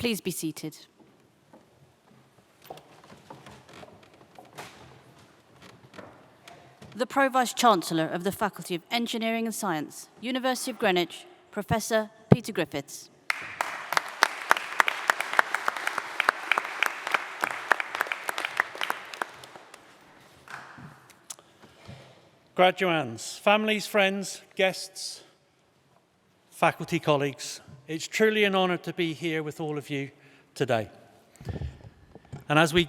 Please be seated. The Pro-Vice-Chancellor of the Faculty of Engineering and Science, University of Greenwich, Professor Peter Griffiths. Graduands, families, friends, guests, faculty colleagues, it's truly an honour to be here with all of you today. And as we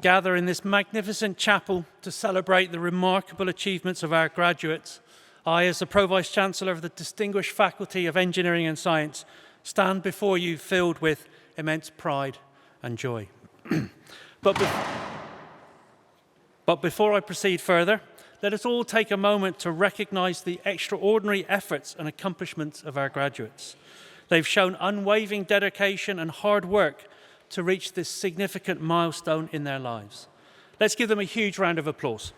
gather in this magnificent chapel to celebrate the remarkable achievements of our graduates, I, as the Pro-Vice-Chancellor of the Distinguished Faculty of Engineering and Science, stand before you filled with immense pride and joy. But before I proceed further, let us all take a moment to recognise the extraordinary efforts and accomplishments of our graduates. They've shown unwavering dedication and hard work to reach this significant milestone in their lives. Let's give them a huge round of applause.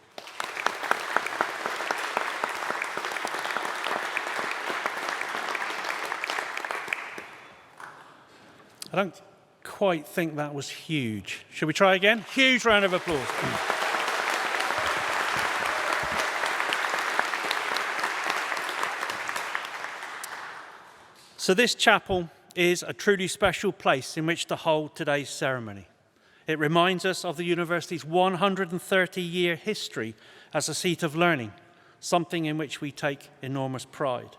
I don't quite think that was huge. Should we try again? Huge round of applause. So this chapel is a truly special place in which to hold today's ceremony. It reminds us of the university's 130-year history as a seat of learning, something in which we take enormous pride.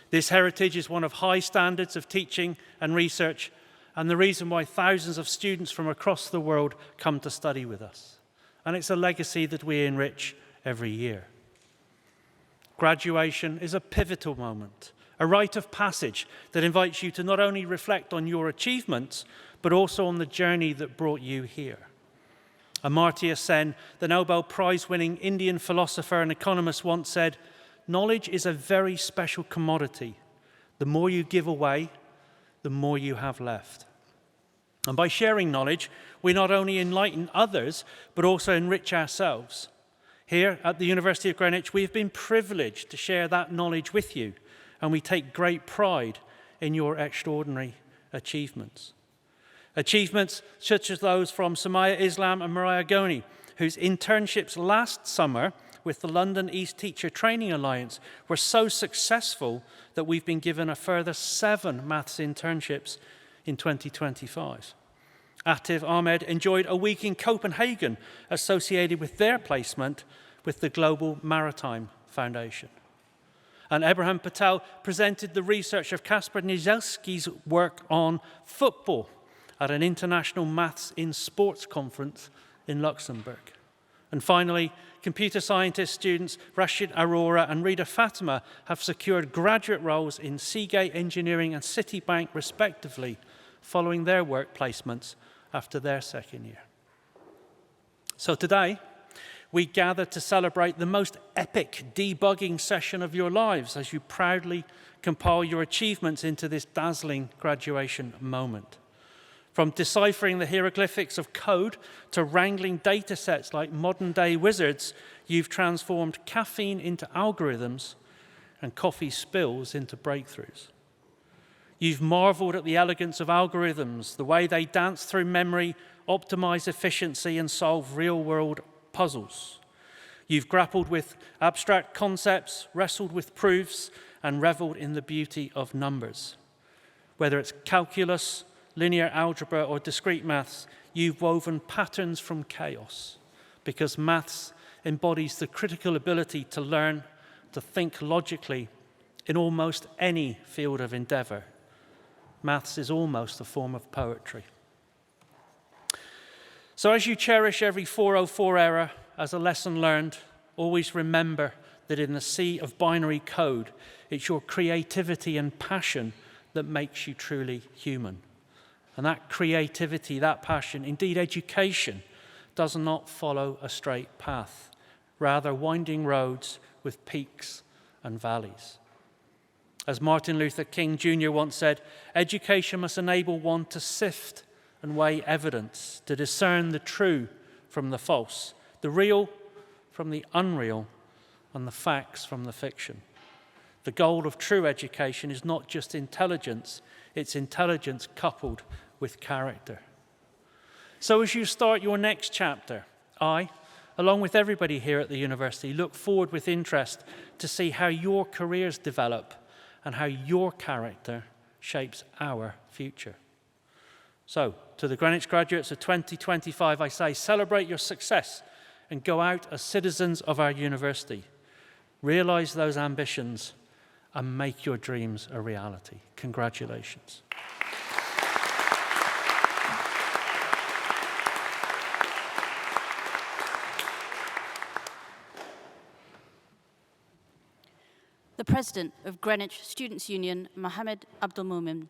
This heritage is one of high standards of teaching and research, and the reason why thousands of students from across the world come to study with us. And it's a legacy that we enrich every year. Graduation is a pivotal moment, a rite of passage that invites you to not only reflect on your achievements, but also on the journey that brought you here. Amartya Sen, the Nobel Prize-winning Indian philosopher and economist, once said, "Knowledge is a very special commodity. The more you give away, the more you have left." And by sharing knowledge, we not only enlighten others, but also enrich ourselves. Here at the University of Greenwich, we have been privileged to share that knowledge with you, and we take great pride in your extraordinary achievements. Achievements such as those from Samaya Islam and Mariah Goni, whose internships last summer with the London East Teacher Training Alliance were so successful that we've been given a further 7 maths internships in 2025. Atif Ahmed enjoyed a week in Copenhagen associated with their placement with the Global Maritime Foundation. And Abraham Patel presented the research of Kasper Niedzielski's work on football at an international maths in sports conference in Luxembourg. And finally, computer scientist students Rashid Arora and Rida Fatima have secured graduate roles in Seagate Engineering and Citibank, respectively, following their work placements after their second year. So today, we gather to celebrate the most epic debugging session of your lives as you proudly compile your achievements into this dazzling graduation moment. From deciphering the hieroglyphics of code to wrangling data sets like modern-day wizards, you've transformed caffeine into algorithms and coffee spills into breakthroughs. You've marveled at the elegance of algorithms, the way they dance through memory, optimize efficiency, and solve real-world puzzles. You've grappled with abstract concepts, wrestled with proofs, and reveled in the beauty of numbers. Whether it's calculus, linear algebra, or discrete maths, you've woven patterns from chaos, because maths embodies the critical ability to learn, to think logically in almost any field of endeavor. Maths is almost a form of poetry. So as you cherish every 404 error as a lesson learned, always remember that in the sea of binary code, it's your creativity and passion that makes you truly human. And that creativity, that passion, indeed education, does not follow a straight path, rather winding roads with peaks and valleys. As Martin Luther King Jr. once said, education must enable one to sift and weigh evidence, to discern the true from the false, the real from the unreal, and the facts from the fiction. The goal of true education is not just intelligence, it's intelligence coupled with character. So as you start your next chapter, I, along with everybody here at the university, look forward with interest to see how your careers develop and how your character shapes our future. So, to the Greenwich graduates of 2025, I say, celebrate your success and go out as citizens of our university. Realise those ambitions and make your dreams a reality. Congratulations. The President of Greenwich Students' Union, Mohammed Abdulmumin.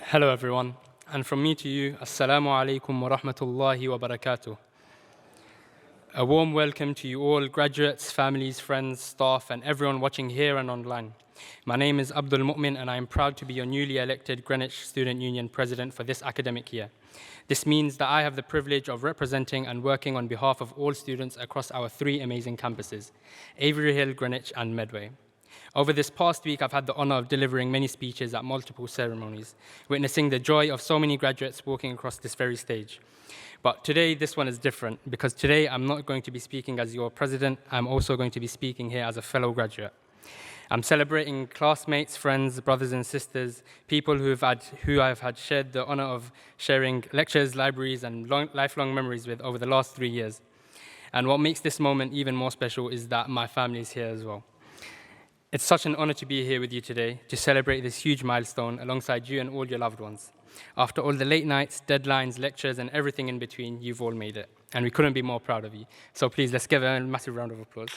Hello everyone, and from me to you, Assalamu alaikum wa rahmatullahi wa barakatuh. A warm welcome to you all, graduates, families, friends, staff, and everyone watching here and online. My name is Abdul Mu'min, and I am proud to be your newly elected Greenwich Student Union President for this academic year. This means that I have the privilege of representing and working on behalf of all students across our 3 amazing campuses, Avery Hill, Greenwich, and Medway. Over this past week, I've had the honor of delivering many speeches at multiple ceremonies, witnessing the joy of so many graduates walking across this very stage. But today, this one is different, because today I'm not going to be speaking as your president, I'm also going to be speaking here as a fellow graduate. I'm celebrating classmates, friends, brothers and sisters, people who I've had shared the honor of sharing lectures, libraries, and lifelong memories with over the last 3 years. And what makes this moment even more special is that my family is here as well. It's such an honor to be here with you today to celebrate this huge milestone alongside you and all your loved ones. After all the late nights, deadlines, lectures, and everything in between, you've all made it. And we couldn't be more proud of you. So please, let's give a massive round of applause.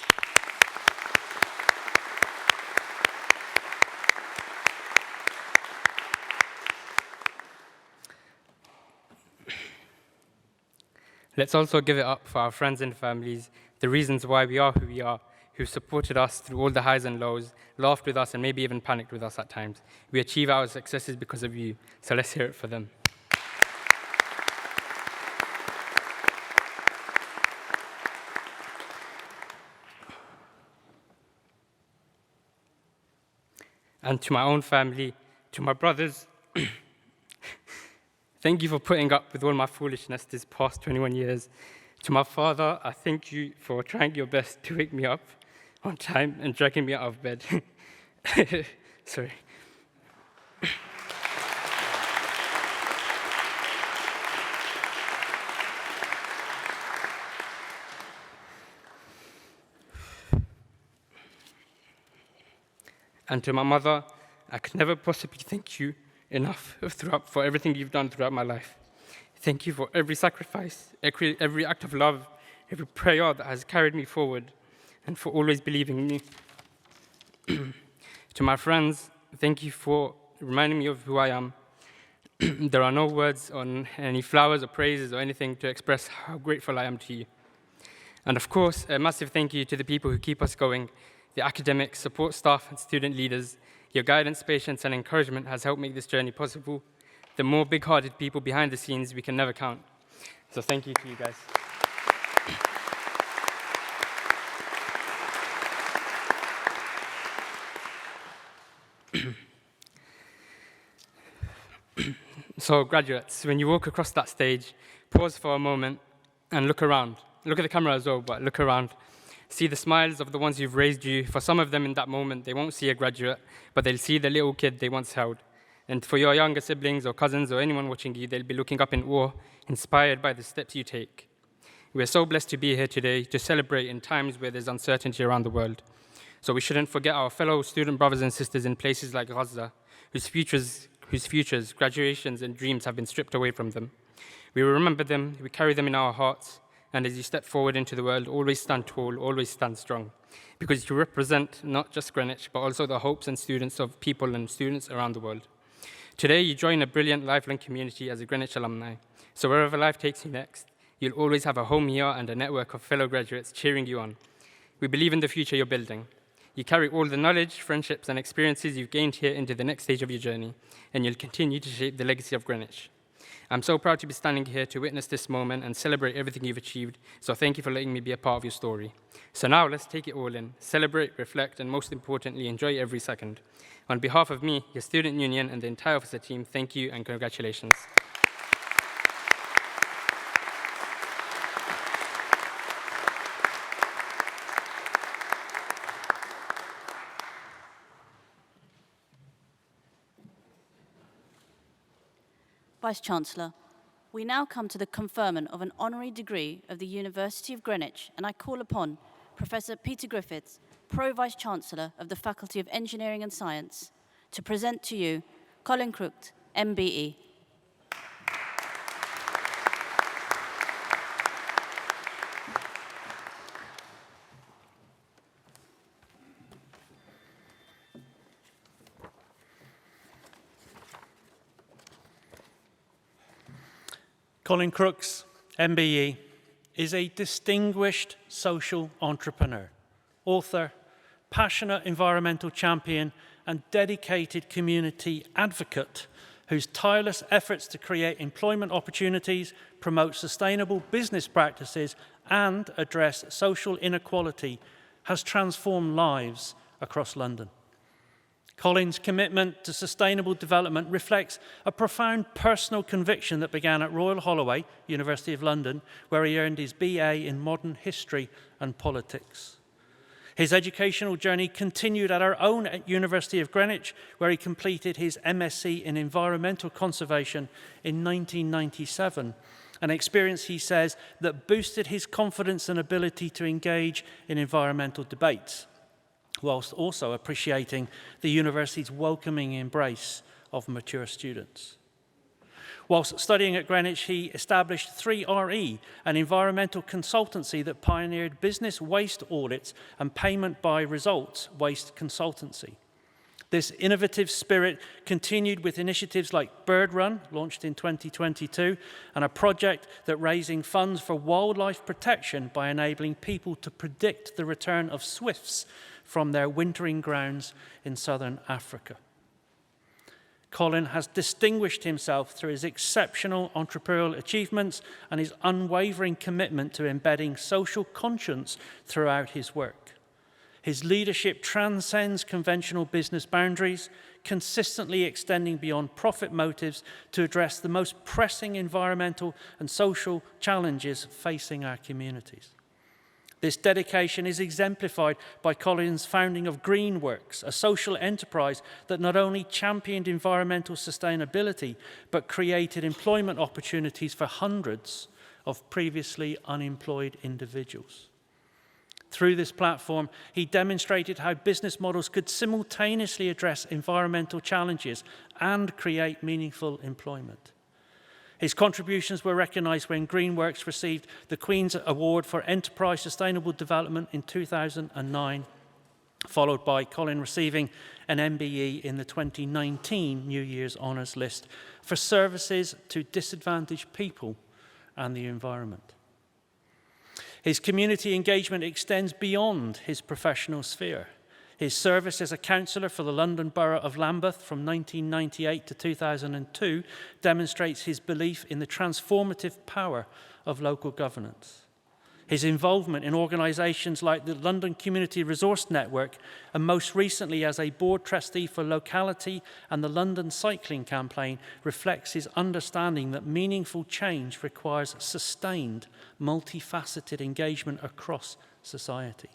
Let's also give it up for our friends and families, the reasons why we are who we are, who supported us through all the highs and lows, laughed with us, and maybe even panicked with us at times. We achieve our successes because of you, so let's hear it for them. And to my own family, to my brothers, thank you for putting up with all my foolishness this past 21 years. To my father, I thank you for trying your best to wake me up on time and dragging me out of bed. Sorry. And to my mother, I could never possibly thank you enough for everything you've done throughout my life. Thank you for every sacrifice, every act of love, every prayer that has carried me forward, and for always believing in me. To my friends, thank you for reminding me of who I am. There are no words on any flowers or praises or anything to express how grateful I am to you. And of course, a massive thank you to the people who keep us going, the academics, support staff, and student leaders. Your guidance, patience, and encouragement has helped make this journey possible. The more big-hearted people behind the scenes we can never count. So thank you to you guys. So graduates, when you walk across that stage, pause for a moment and look around. Look at the camera as well, but look around. See the smiles of the ones who've raised you. For some of them in that moment, they won't see a graduate, but they'll see the little kid they once held. And for your younger siblings or cousins or anyone watching you, they'll be looking up in awe, inspired by the steps you take. We are so blessed to be here today to celebrate in times where there's uncertainty around the world. So we shouldn't forget our fellow student brothers and sisters in places like Gaza, whose futures, graduations, and dreams have been stripped away from them. We will remember them, we carry them in our hearts, and as you step forward into the world, always stand tall, always stand strong, because you represent not just Greenwich, but also the hopes and students of people and students around the world. Today, you join a brilliant lifelong community as a Greenwich alumni, so wherever life takes you next, you'll always have a home here and a network of fellow graduates cheering you on. We believe in the future you're building. You carry all the knowledge, friendships, and experiences you've gained here into the next stage of your journey, and you'll continue to shape the legacy of Greenwich. I'm so proud to be standing here to witness this moment and celebrate everything you've achieved, so thank you for letting me be a part of your story. So now let's take it all in, celebrate, reflect, and most importantly, enjoy every second. On behalf of me, your student union, and the entire officer team, thank you and congratulations. Vice-Chancellor, we now come to the conferment of an honorary degree of the University of Greenwich, and I call upon Professor Peter Griffiths, Pro-Vice-Chancellor of the Faculty of Engineering and Science, to present to you Colin Crook, MBE. Colin Crooks, MBE, is a distinguished social entrepreneur, author, passionate environmental champion, and dedicated community advocate whose tireless efforts to create employment opportunities, promote sustainable business practices, and address social inequality has transformed lives across London. Colin's commitment to sustainable development reflects a profound personal conviction that began at Royal Holloway, University of London, where he earned his BA in modern history and politics. His educational journey continued at our own University of Greenwich, where he completed his MSc in environmental conservation in 1997, an experience, he says, that boosted his confidence and ability to engage in environmental debates, whilst also appreciating the university's welcoming embrace of mature students. Whilst studying at Greenwich, he established 3RE, an environmental consultancy that pioneered business waste audits and payment by results waste consultancy. This innovative spirit continued with initiatives like Bird Run, launched in 2022, and a project that raising funds for wildlife protection by enabling people to predict the return of swifts from their wintering grounds in southern Africa. Colin has distinguished himself through his exceptional entrepreneurial achievements and his unwavering commitment to embedding social conscience throughout his work. His leadership transcends conventional business boundaries, consistently extending beyond profit motives to address the most pressing environmental and social challenges facing our communities. This dedication is exemplified by Colin's founding of Greenworks, a social enterprise that not only championed environmental sustainability, but created employment opportunities for hundreds of previously unemployed individuals. Through this platform, he demonstrated how business models could simultaneously address environmental challenges and create meaningful employment. His contributions were recognised when Greenworks received the Queen's Award for Enterprise Sustainable Development in 2009, followed by Colin receiving an MBE in the 2019 New Year's Honours List for services to disadvantaged people and the environment. His community engagement extends beyond his professional sphere. His service as a councillor for the London Borough of Lambeth from 1998 to 2002 demonstrates his belief in the transformative power of local governance. His involvement in organisations like the London Community Resource Network, and most recently as a board trustee for Locality and the London Cycling Campaign, reflects his understanding that meaningful change requires sustained, multifaceted engagement across society.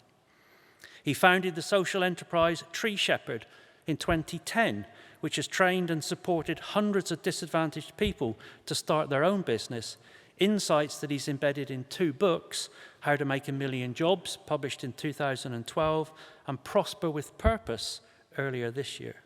He founded the social enterprise Tree Shepherd in 2010, which has trained and supported hundreds of disadvantaged people to start their own business, insights that he's embedded in 2 books, How to Make a Million Jobs, published in 2012, and Prosper with Purpose, earlier this year.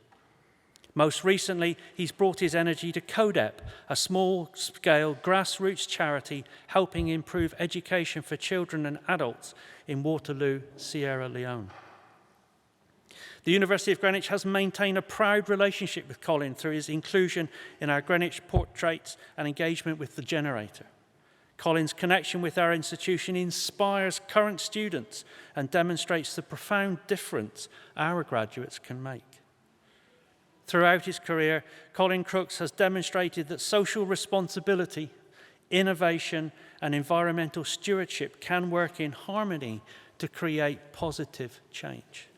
Most recently, he's brought his energy to CODEP, a small-scale grassroots charity helping improve education for children and adults in Waterloo, Sierra Leone. The University of Greenwich has maintained a proud relationship with Colin through his inclusion in our Greenwich portraits and engagement with the Generator. Colin's connection with our institution inspires current students and demonstrates the profound difference our graduates can make. Throughout his career, Colin Crooks has demonstrated that social responsibility, innovation, and environmental stewardship can work in harmony to create positive change.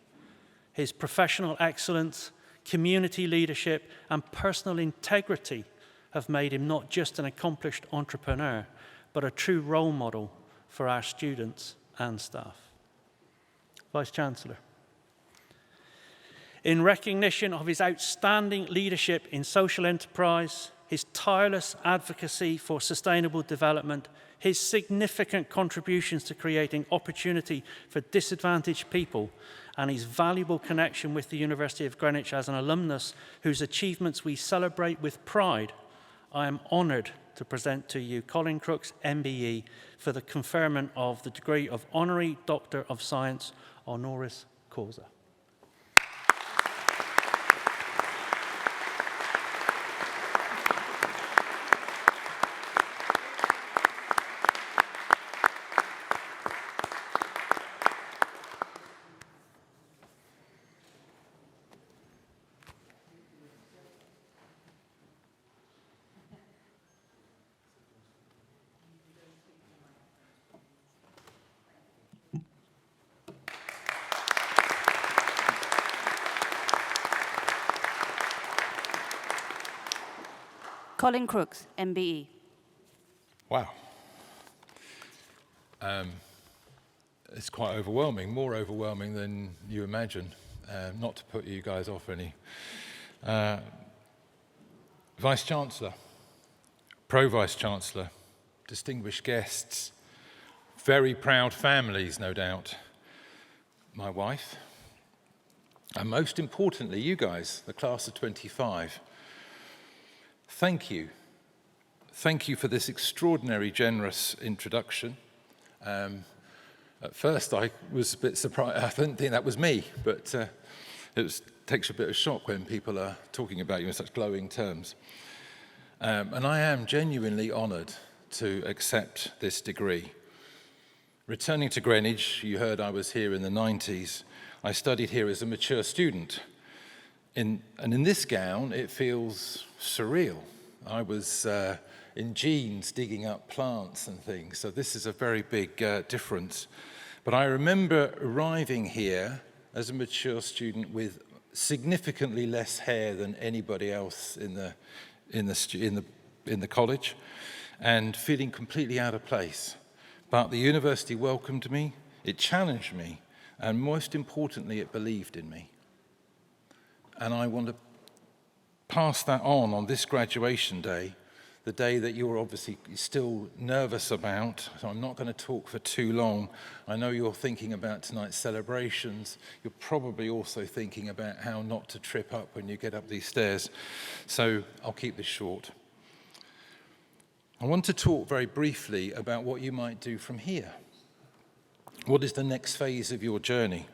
His professional excellence, community leadership, and personal integrity have made him not just an accomplished entrepreneur, but a true role model for our students and staff. Vice-Chancellor, in recognition of his outstanding leadership in social enterprise, his tireless advocacy for sustainable development, his significant contributions to creating opportunity for disadvantaged people, and his valuable connection with the University of Greenwich as an alumnus whose achievements we celebrate with pride, I am honoured to present to you Colin Crooks, MBE, for the conferment of the degree of Honorary Doctor of Science, honoris causa. Colin Crooks, MBE. Wow. It's quite overwhelming, more overwhelming than you imagine, not to put you guys off any. Vice-Chancellor, Pro-Vice-Chancellor, distinguished guests, very proud families, no doubt, my wife, and most importantly, you guys, the class of 25. Thank you. Thank you for this extraordinary, generous introduction. At first, I was a bit surprised. I didn't think that was me, but takes a bit of shock when people are talking about you in such glowing terms. And I am genuinely honoured to accept this degree. Returning to Greenwich, you heard I was here in the 90s. I studied here as a mature student. And in this gown, it feels surreal. I was in jeans digging up plants and things, so this is a very big difference. But I remember arriving here as a mature student with significantly less hair than anybody else in the college, and feeling completely out of place. But the university welcomed me, it challenged me, and most importantly, it believed in me. And I want to pass that on this graduation day, the day that you're obviously still nervous about, so I'm not going to talk for too long. I know you're thinking about tonight's celebrations. You're probably also thinking about how not to trip up when you get up these stairs. So I'll keep this short. I want to talk very briefly about what you might do from here. What is the next phase of your journey?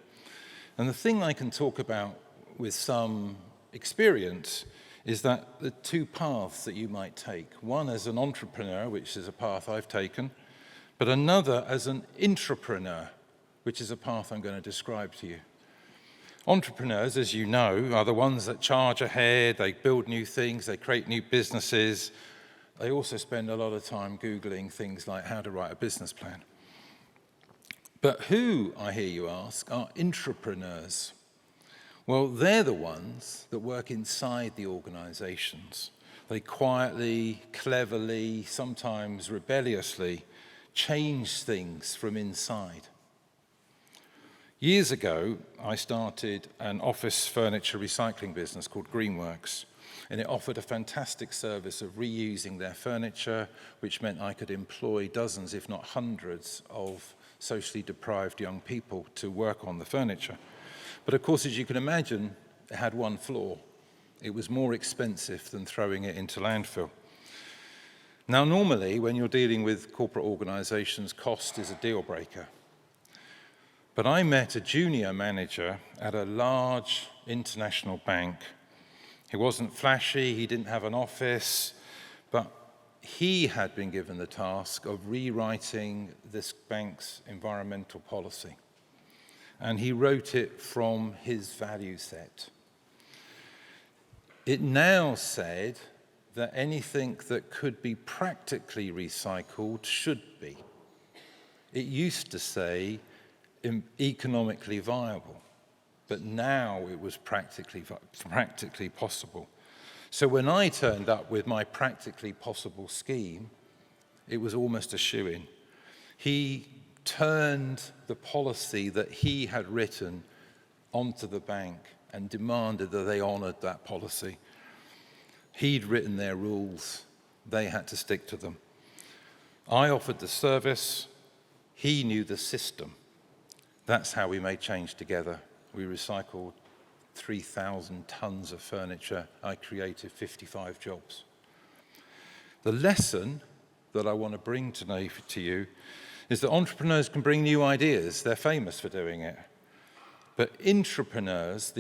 And the thing I can talk about with some experience is that the two paths that you might take. One as an entrepreneur, which is a path I've taken, but another as an intrapreneur, which is a path I'm going to describe to you. Entrepreneurs, as you know, are the ones that charge ahead, they build new things, they create new businesses. They also spend a lot of time Googling things like how to write a business plan. But who, I hear you ask, are intrapreneurs? Well, they're the ones that work inside the organizations. They quietly, cleverly, sometimes rebelliously change things from inside. Years ago, I started an office furniture recycling business called Greenwich, and it offered a fantastic service of reusing their furniture, which meant I could employ dozens, if not hundreds, of socially deprived young people to work on the furniture. But of course, as you can imagine, it had one flaw. It was more expensive than throwing it into landfill. Now, normally, when you're dealing with corporate organizations, cost is a deal breaker. But I met a junior manager at a large international bank. He wasn't flashy, he didn't have an office, but he had been given the task of rewriting this bank's environmental policy. And he wrote it from his value set. It now said that anything that could be practically recycled should be. It used to say economically viable, but now it was practically possible. So when I turned up with my practically possible scheme, it was almost a shoo-in. He turned the policy that he had written onto the bank and demanded that they honored that policy. He'd written their rules. They had to stick to them. I offered the service. He knew the system. That's how we made change together. We recycled 3,000 tons of furniture. I created 55 jobs. The lesson that I want to bring today to you is that entrepreneurs can bring new ideas. They're famous for doing it. But intrapreneurs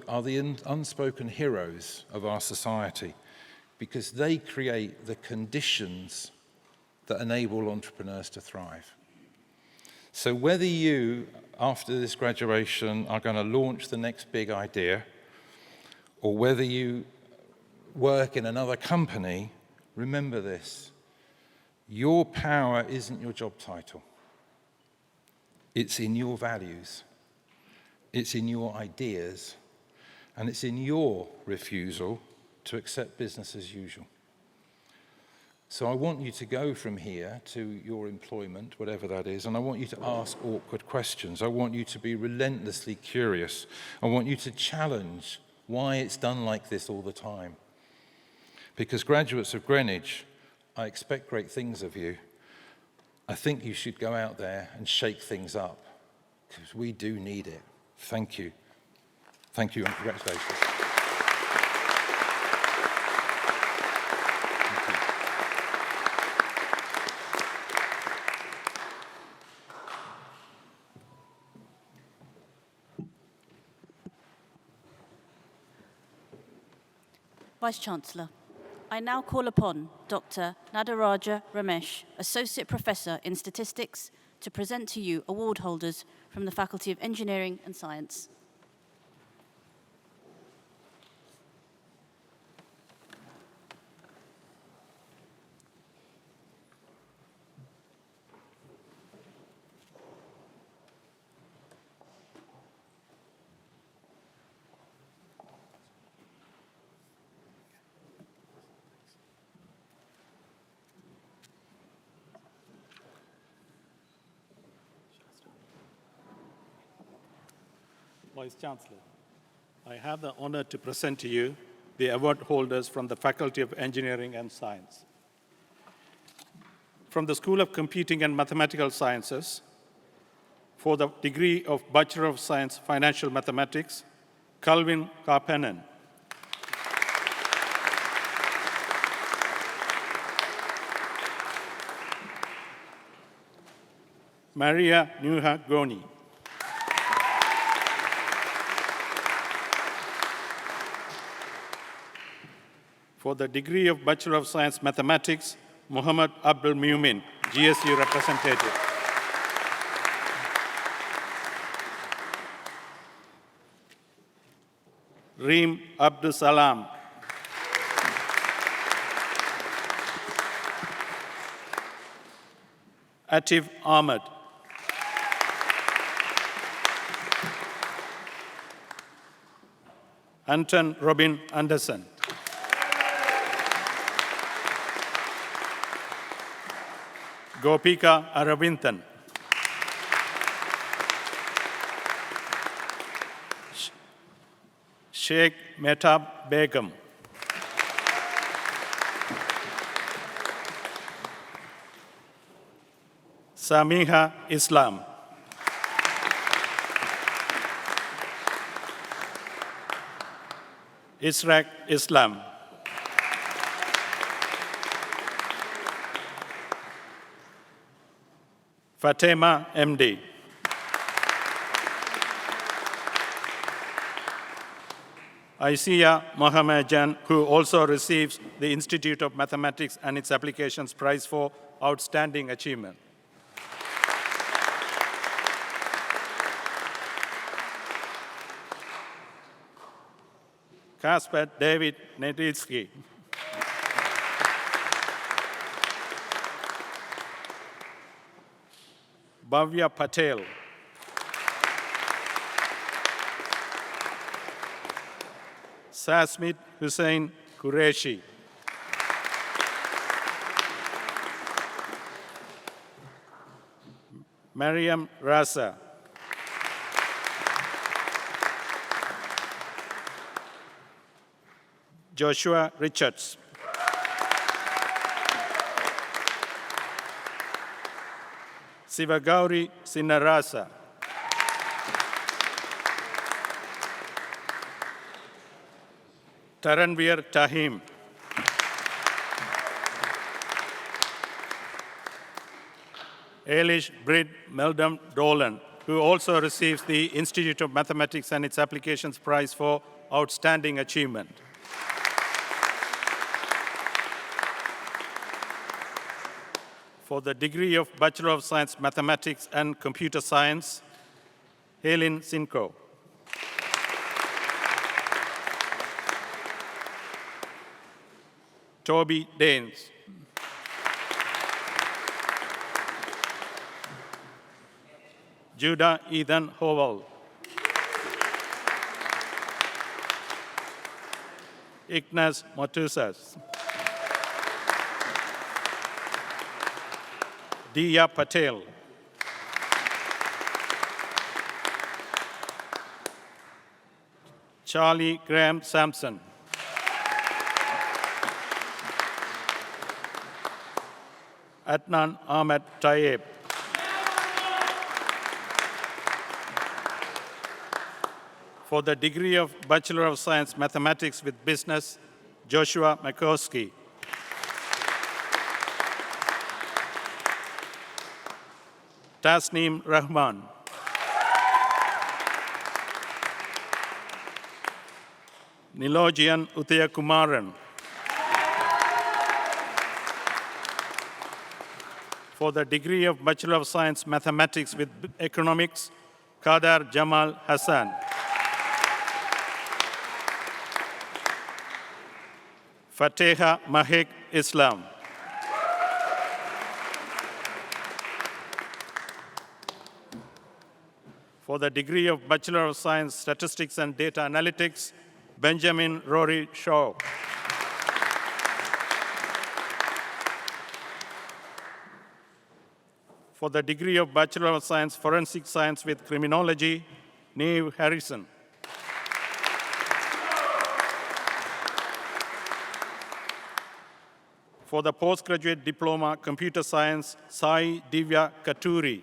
are the unspoken heroes of our society because they create the conditions that enable entrepreneurs to thrive. So whether you, after this graduation, are going to launch the next big idea, or whether you work in another company, remember this. Your power isn't your job title. It's in your values. It's in your ideas. And it's in your refusal to accept business as usual. So I want you to go from here to your employment, whatever that is, and I want you to ask awkward questions. I want you to be relentlessly curious. I want you to challenge why it's done like this all the time. Because graduates of Greenwich, I expect great things of you. I think you should go out there and shake things up, because we do need it. Thank you. Thank you and congratulations. Vice-Chancellor, I now call upon Dr. Nadaraja Ramesh, Associate Professor in Statistics, to present to you award holders from the Faculty of Engineering and Science. Vice-Chancellor, I have the honor to present to you the award holders from the Faculty of Engineering and Science. From the School of Computing and Mathematical Sciences, for the degree of Bachelor of Science, Financial Mathematics, Calvin Karpenen. Maria Nuha Goni. For the degree of Bachelor of Science Mathematics, Muhammad Abdul Mumin, GSU representative. Reem Abdul Salam. Atif Ahmed. Anton Robin Anderson. Gopika Aravindan. Sheikh Mehtab Begum. Samiha Islam. Israq Islam. Fatema MD. Aisia Mohammedan, who also receives the Institute of Mathematics and its Applications Prize for Outstanding Achievement. Kasper David Neditsky. Bhavya Patel. Sasmit Hussein Qureshi. Mariam Rasa. Joshua Richards. Sivagauri Sinarasa. Taranvir Tahim. Elish Brid Meldam Dolan, who also receives the Institute of Mathematics and its Applications Prize for Outstanding Achievement. For the degree of Bachelor of Science, Mathematics and Computer Science, Helen Sinko. Toby Daines. Judah Ethan Howell. Ignas Matusas. Diya Patel. Charlie Graham Sampson. Adnan Ahmed Tayyib. For the degree of Bachelor of Science, Mathematics with Business, Joshua Makowski. Tasneem Rahman. Nilojian Uttayakumaran. For the degree of Bachelor of Science, Mathematics with Economics, Kadar Jamal Hassan. Fateha Mahek Islam. For the degree of Bachelor of Science, Statistics and Data Analytics, Benjamin Rory Shaw. For the degree of Bachelor of Science, Forensic Science with Criminology, Neve Harrison. For the postgraduate diploma, Computer Science, Sai Divya Katuri.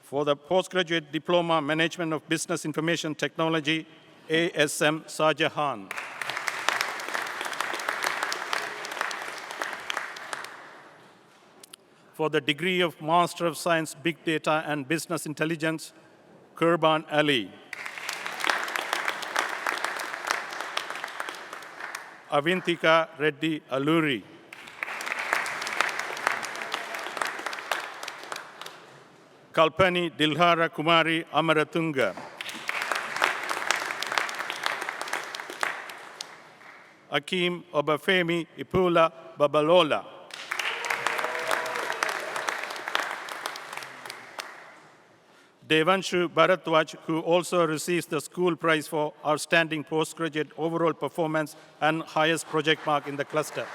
For the postgraduate diploma, Management of Business Information Technology, ASM Shahjahan. For the degree of Master of Science, Big Data and Business Intelligence, Kurban Ali. Avintika Reddy Alluri. Kalpani Dilhara Kumari Amaratunga. Akim Obafemi Ipula Babalola. Devanshu Bharatwaj, who also receives the school prize for outstanding postgraduate overall performance and highest project mark in the cluster.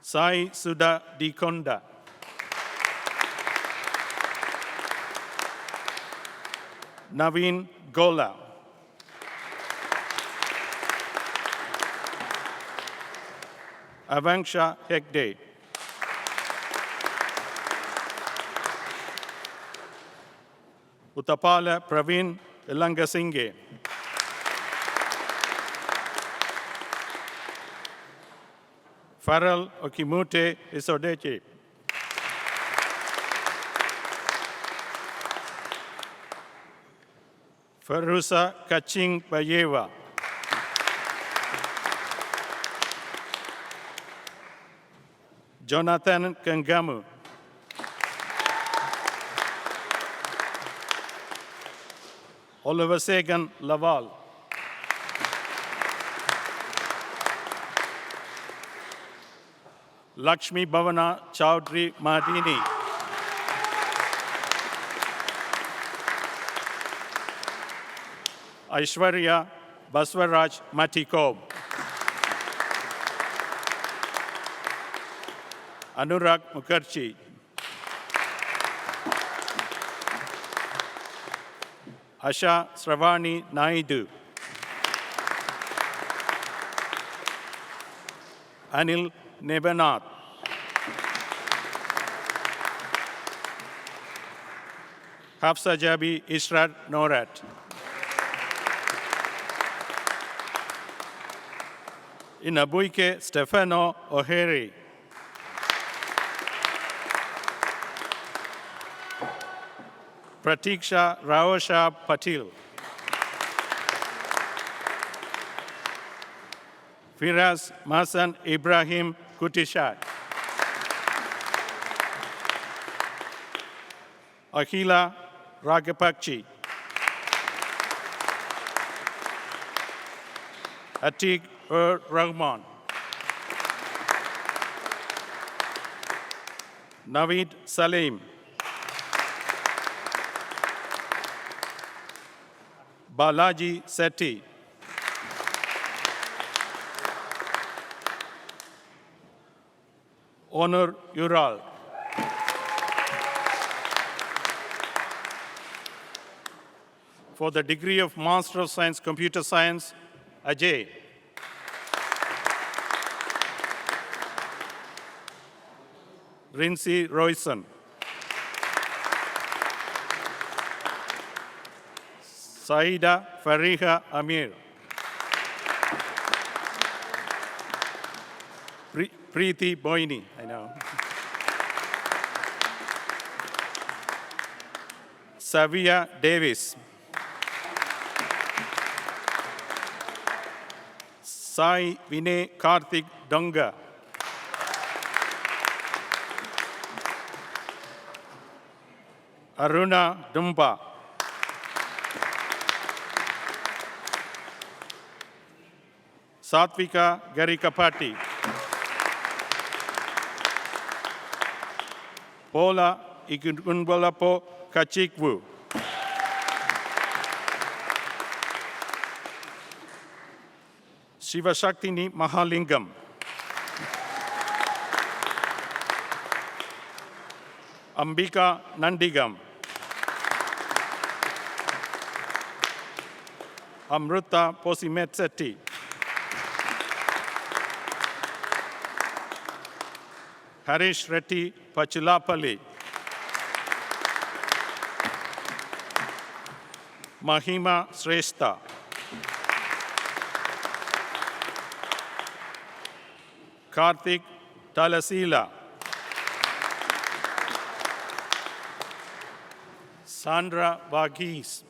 Sai Sudha Dikonda. Naveen Gola. Avanksha Hegde. Utapala Praveen Ilangasinghe. Farrell Okimute Isodechi. Ferusa Kaching Bayewa. Jonathan Kangamu. Oliver Sagan Laval. Lakshmi Bhavana Chowdhury Madini. Aishwarya Baswaraj Matikob. Anurag Mukherjee. Asha Sravani Naidu. Anil Nebanath. Hafsa Jabi Israt Norat. Inabuike Stefano O'Hare. Pratiksha Raosha Patil. Firaz Masan Ibrahim Kutishat. Akhila Ragapakchi. Atiq Rahman. Naveed Salim. Balaji Sethi. Honor Ural. For the degree of Master of Science, Computer Science, Ajay. Rinsi Royson. Saida Fariha Amir. Preeti Boini, I know. Savia Davis. Sai Vinay Karthik Donga. Aruna Dumba. Satvika Garikapati. Paula Igunbalapo Kachikwu. Shivashaktini Mahalingam. Ambika Nandigam. Amruta Posimetsetti. Harish Reddy Pachulapalli. Mahima Shrestha. Karthik Talasila. Sandra Varghese.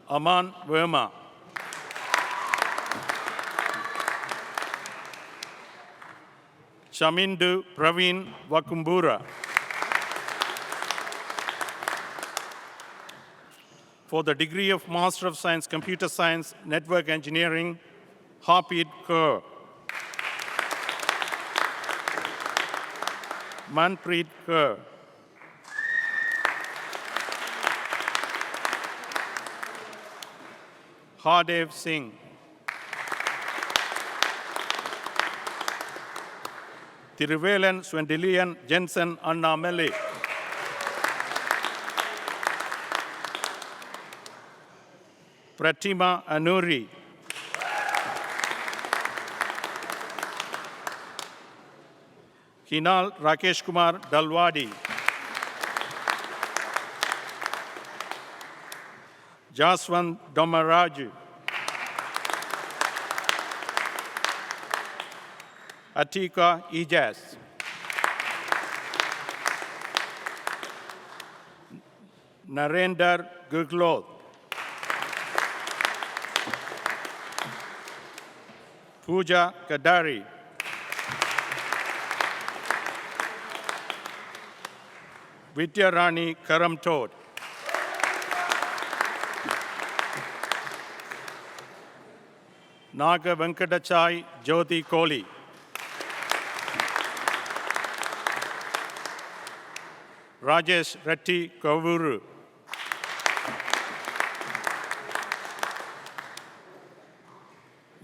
Aman Verma. Shamindu Praveen Wakumbura. For the degree of Master of Science, Computer Science, Network Engineering, Harpreet Kaur. Manpreet Kaur. Hardev Singh. Tiruvelan Swendilian Jensen Annamele. Pratima Anuri. Hinal Rakesh Kumar Dalwadi. Jaswant Domaraju. Atika Ijaz. Narendra Guglod. Pooja Kadari. Vidyarani Karamtod. Naga Venkatachai Jyoti Kohli. Rajesh Reddy Kovuru.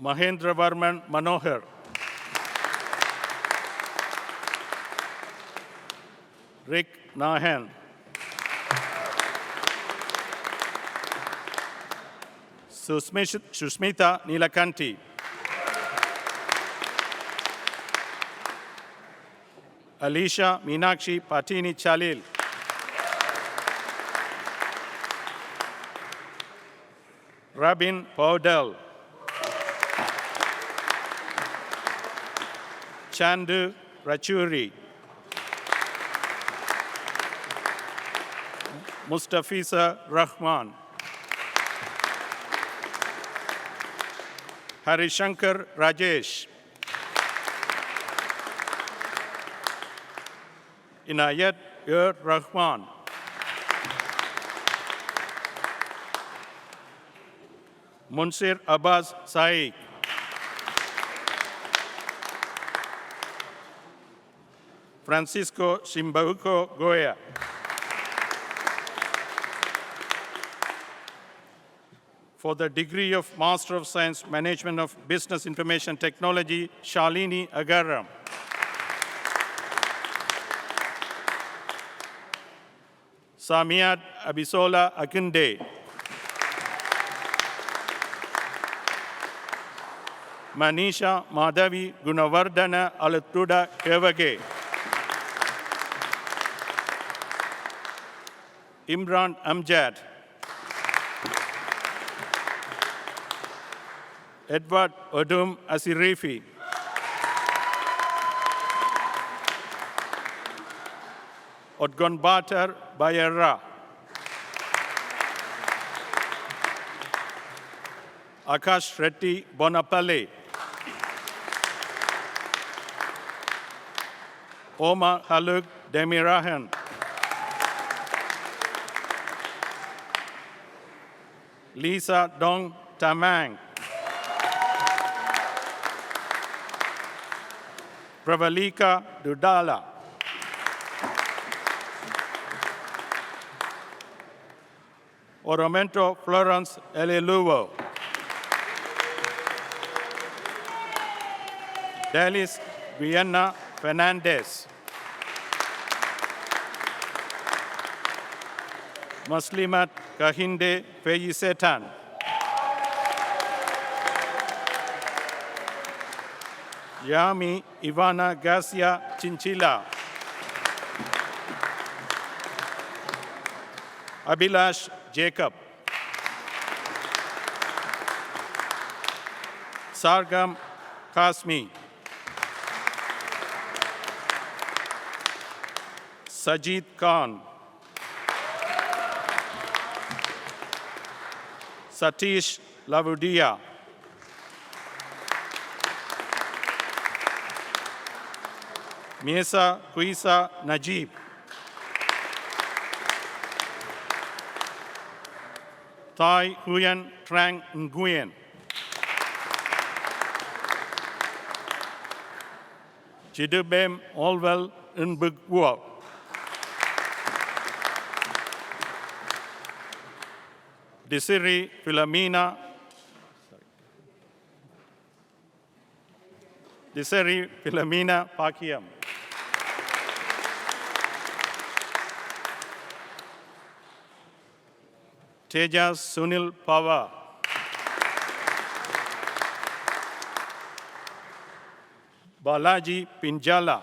Mahendra Varman Manohar. Rick Nahan. Susmita Nilakanti. Alicia Meenakshi Patini Chalil. Rabin Paudel. Chandu Rachuri. Mustafisa Rahman. Harishankar Rajesh. Inayat Rahman. Munsir Abbas Saeed. Francisco Simbauco Goya. For the degree of Master of Science Management of Business Information Technology, Shalini Agaram. Samiat Abisola Akunde. Manisha Madhavi Gunawardana Alatruda Kevage. Imran Amjad. Edward Odum Asirifi. Odgon Batar Bayera. Akash Reddy Bonapale. Omar Haluk Demirahan. Lisa Dong Tamang. Pravalika Dudala. Oromento Florence Eleluo. Dalis Vienna Fernandez. Muslimat Kahinde Feyisetan. Yami Ivana Garcia Chinchilla. Abhilash Jacob. Sargam Kasmi. Sajid Khan. Satish Lavudia. Miesa Kuisa Najib. Tai Huyen Trang Nguyen. Chidubem Olwell Nbugwo. Desiree Philomena. Desiree Philomena Pakiam. Tejas Sunil Pava. Balaji Pinjala.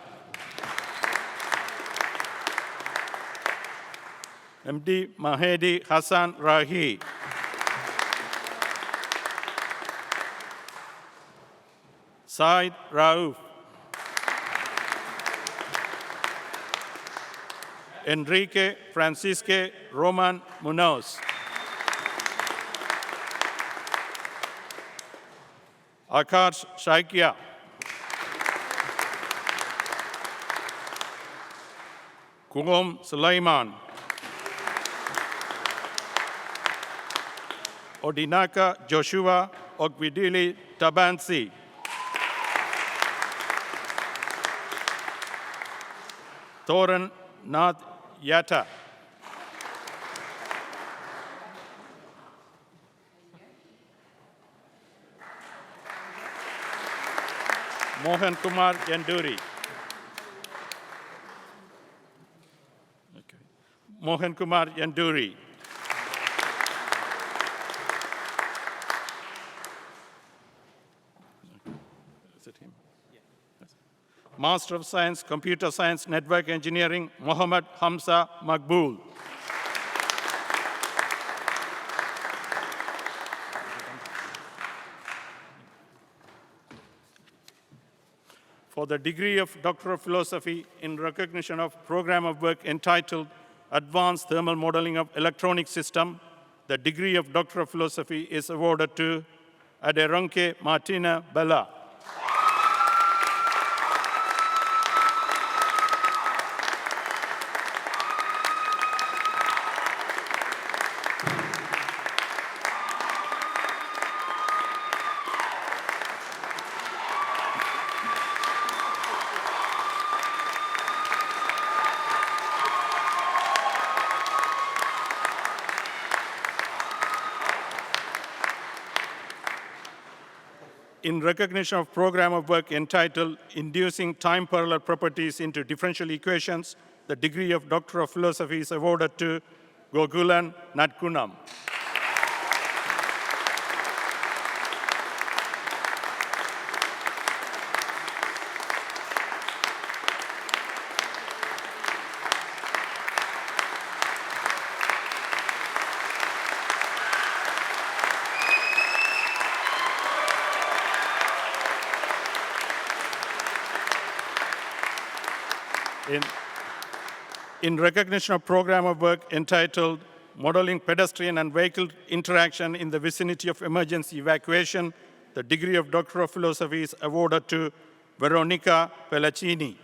MD Mahedi Hassan Rahi. Said Rauf. Enrique Francisque Roman Munoz. Akash Shaikia. Kugom Sulaiman. Odinaka Joshua Ogvidili Tabansi. Thoran Nath Yatta. Mohan Kumar Yanduri. Mohan Kumar Yanduri. Is it him? Yes. Master of Science, Computer Science, Network Engineering, Mohammad Hamza Makbul. For the degree of Doctor of Philosophy in recognition of program of work entitled Advanced Thermal Modeling of Electronic System, the degree of Doctor of Philosophy is awarded to Aderonke Martina Bella. In recognition of program of work entitled Inducing Time Parallel Properties into Differential Equations, the degree of Doctor of Philosophy is awarded to Gokulan Natkunam. In recognition of program of work entitled Modeling Pedestrian and Vehicle Interaction in the Vicinity of Emergency Evacuation, the degree of Doctor of Philosophy is awarded to Veronica Pellacini.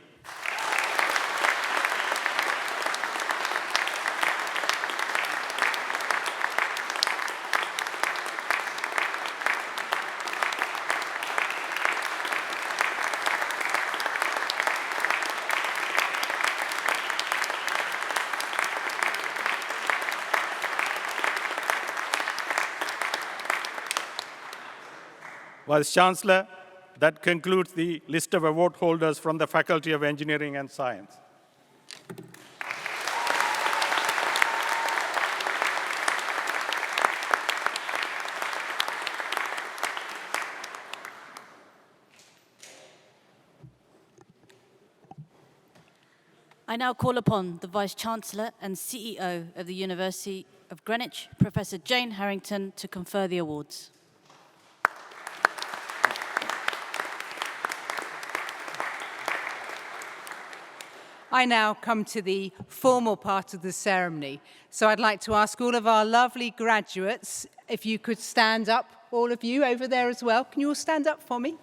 Vice Chancellor, that concludes the list of award holders from the Faculty of Engineering and Science. I now call upon the Vice Chancellor and CEO of the University of Greenwich, Professor Jane Harrington, to confer the awards. I now come to the formal part of the ceremony. So I'd like to ask all of our lovely graduates, if you could stand up, all of you over there as well. Can you all stand up for me?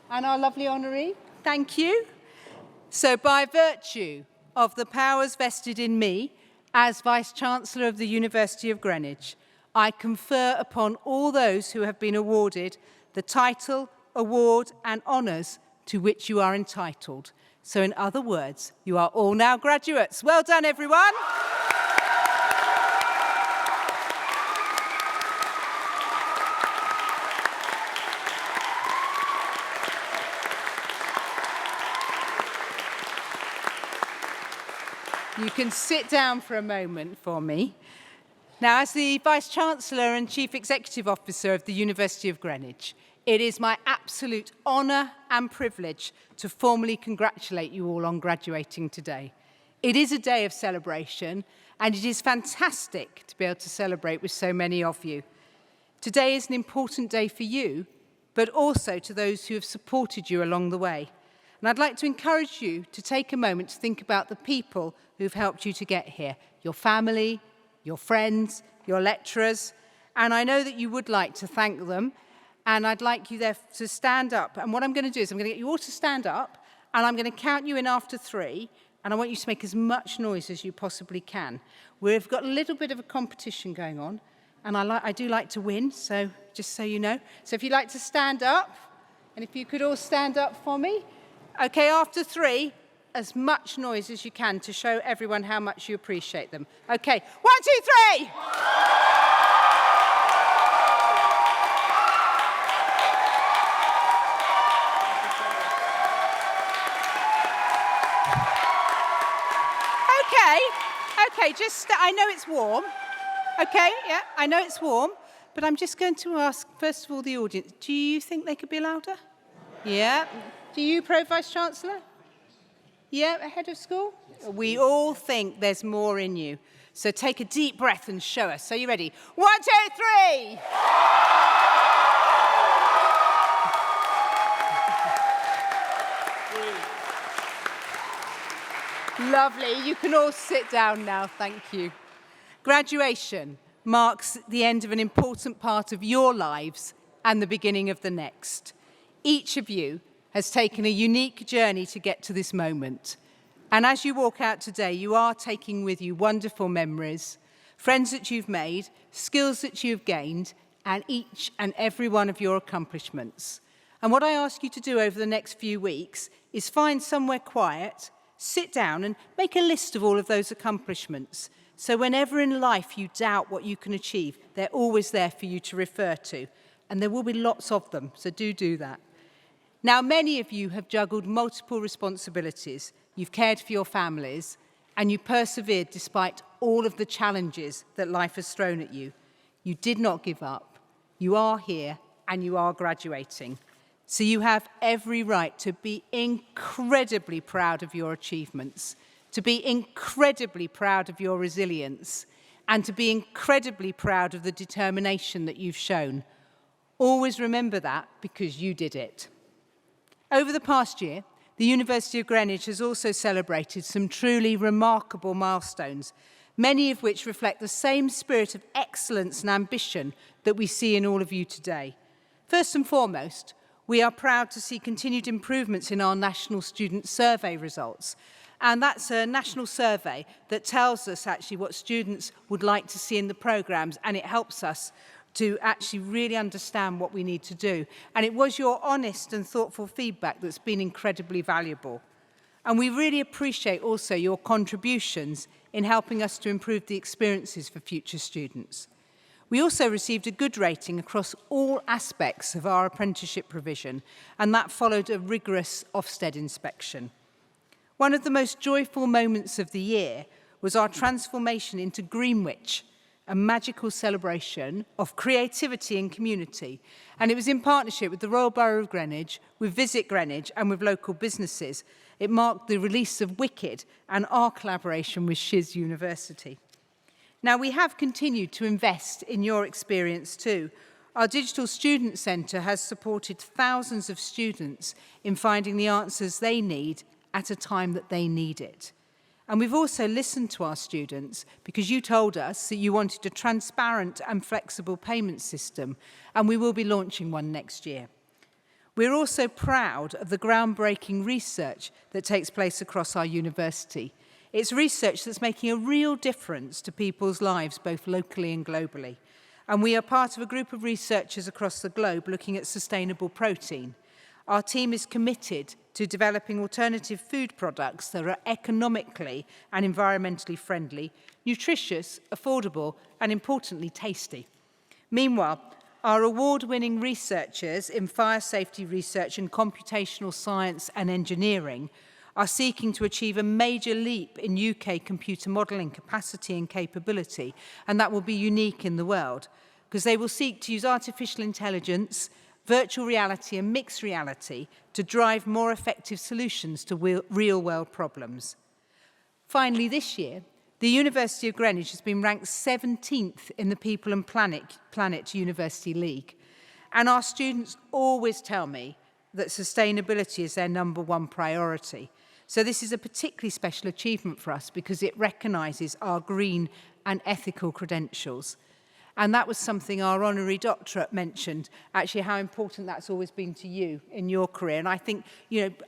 And our lovely honoree, thank you. So by virtue of the powers vested in me as Vice-Chancellor of the University of Greenwich, I confer upon all those who have been awarded the title, award and honours to which you are entitled. So in other words, you are all now graduates. Well done, everyone. You can sit down for a moment for me. Now, as the Vice-Chancellor and Chief Executive Officer of the University of Greenwich, it is my absolute honour and privilege to formally congratulate you all on graduating today. It is a day of celebration, and it is fantastic to be able to celebrate with so many of you. Today is an important day for you, but also to those who have supported you along the way. And I'd like to encourage you to take a moment to think about the people who've helped you to get here, your family, your friends, your lecturers, and I know that you would like to thank them, and I'd like you there to stand up. And what I'm going to do is I'm going to get you all to stand up, and I'm going to count you in after 3, and I want you to make as much noise as you possibly can. We've got a little bit of a competition going on, and I do like to win, so just so you know. So if you'd like to stand up, and if you could all stand up for me. Okay, after 3, as much noise as you can to show everyone how much you appreciate them. Okay, 1, 2, 3! Okay, I know it's warm. Okay, yeah, I know it's warm, but I'm just going to ask, first of all, the audience, do you think they could be louder? Yeah. Do you, Pro-Vice-Chancellor? Yeah, ahead of school? We all think there's more in you. So take a deep breath and show us. So you ready? 1, 2, 3! Lovely. You can all sit down now. Thank you. Graduation marks the end of an important part of your lives and the beginning of the next. Each of you has taken a unique journey to get to this moment. And as you walk out today, you are taking with you wonderful memories, friends that you've made, skills that you've gained, and each and every one of your accomplishments. And what I ask you to do over the next few weeks is find somewhere quiet, sit down and make a list of all of those accomplishments. So whenever in life you doubt what you can achieve, they're always there for you to refer to. And there will be lots of them, so do that. Now, many of you have juggled multiple responsibilities. You've cared for your families, and you persevered despite all of the challenges that life has thrown at you. You did not give up. You are here, and you are graduating. So you have every right to be incredibly proud of your achievements, to be incredibly proud of your resilience, and to be incredibly proud of the determination that you've shown. Always remember that, because you did it. Over the past year, the University of Greenwich has also celebrated some truly remarkable milestones, many of which reflect the same spirit of excellence and ambition that we see in all of you today. First and foremost, we are proud to see continued improvements in our National Student Survey results. And that's a national survey that tells us actually what students would like to see in the programmes, and it helps us to actually really understand what we need to do. And it was your honest and thoughtful feedback that's been incredibly valuable. And we really appreciate also your contributions in helping us to improve the experiences for future students. We also received a good rating across all aspects of our apprenticeship provision, and that followed a rigorous Ofsted inspection. One of the most joyful moments of the year was our transformation into Greenwich, a magical celebration of creativity and community. And it was in partnership with the Royal Borough of Greenwich, with Visit Greenwich and with local businesses. It marked the release of Wicked and our collaboration with Shiz University. Now, we have continued to invest in your experience too. Our Digital Student Centre has supported thousands of students in finding the answers they need at a time that they need it. And we've also listened to our students because you told us that you wanted a transparent and flexible payment system, and we will be launching one next year. We're also proud of the groundbreaking research that takes place across our university. It's research that's making a real difference to people's lives, both locally and globally. And we are part of a group of researchers across the globe looking at sustainable protein. Our team is committed to developing alternative food products that are economically and environmentally friendly, nutritious, affordable, and importantly, tasty. Meanwhile, our award-winning researchers in fire safety research and computational science and engineering are seeking to achieve a major leap in UK computer modelling capacity and capability, and that will be unique in the world, because they will seek to use artificial intelligence, virtual reality and mixed reality to drive more effective solutions to real-world problems. Finally, this year, the University of Greenwich has been ranked 17th in the People and Planet University League. And our students always tell me that sustainability is their #1 priority. So this is a particularly special achievement for us because it recognises our green and ethical credentials. And that was something our honorary doctorate mentioned, actually how important that's always been to you in your career. And I think,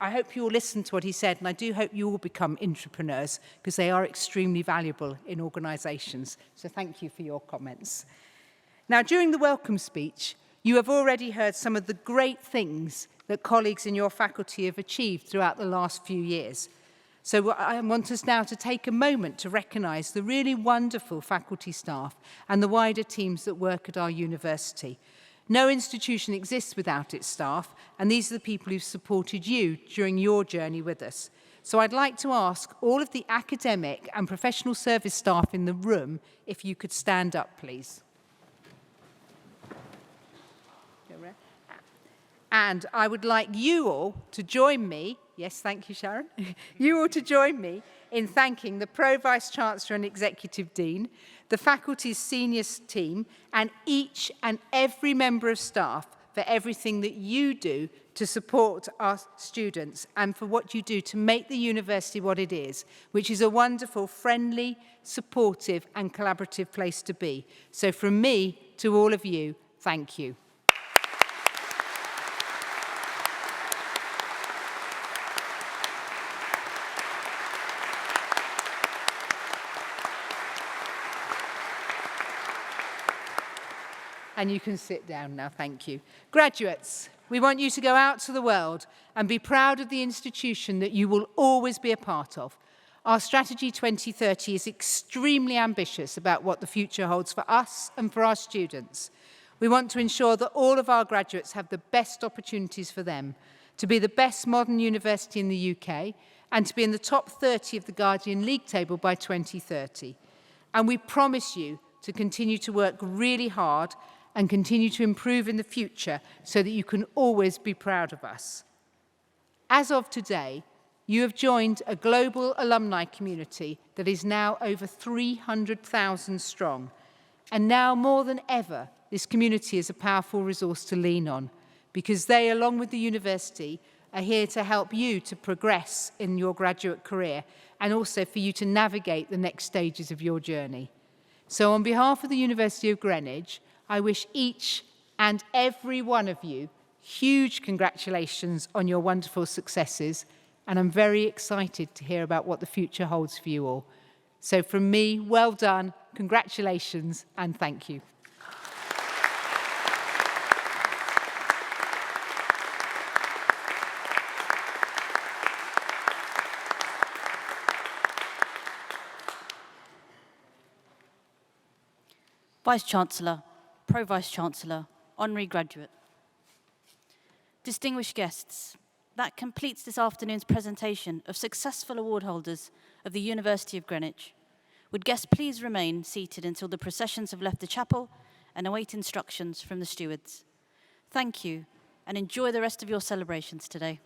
I hope you all listen to what he said, and I do hope you all become entrepreneurs because they are extremely valuable in organisations. So thank you for your comments. Now, during the welcome speech, you have already heard some of the great things that colleagues in your faculty have achieved throughout the last few years. So I want us now to take a moment to recognise the really wonderful faculty staff and the wider teams that work at our university. No institution exists without its staff, and these are the people who've supported you during your journey with us. So I'd like to ask all of the academic and professional service staff in the room if you could stand up, please. And I would like you all to join me, yes, thank you, Sharon, you all to join me in thanking the Pro Vice-Chancellor and Executive Dean, the faculty's senior team, and each and every member of staff for everything that you do to support our students and for what you do to make the university what it is, which is a wonderful, friendly, supportive and collaborative place to be. So from me to all of you, thank you. And you can sit down now, thank you. Graduates, we want you to go out to the world and be proud of the institution that you will always be a part of. Our Strategy 2030 is extremely ambitious about what the future holds for us and for our students. We want to ensure that all of our graduates have the best opportunities for them, to be the best modern university in the UK, and to be in the top 30 of the Guardian League table by 2030. And we promise you to continue to work really hard and continue to improve in the future so that you can always be proud of us. As of today, you have joined a global alumni community that is now over 300,000 strong. And now more than ever, this community is a powerful resource to lean on because they, along with the university, are here to help you to progress in your graduate career and also for you to navigate the next stages of your journey. So on behalf of the University of Greenwich, I wish each and every one of you huge congratulations on your wonderful successes, and I'm very excited to hear about what the future holds for you all. So from me, well done, congratulations, and thank you. Vice-Chancellor, Pro-Vice-Chancellor, Honorary Graduate. Distinguished guests, that completes this afternoon's presentation of successful award holders of the University of Greenwich. Would guests please remain seated until the processions have left the chapel and await instructions from the stewards. Thank you, and enjoy the rest of your celebrations today.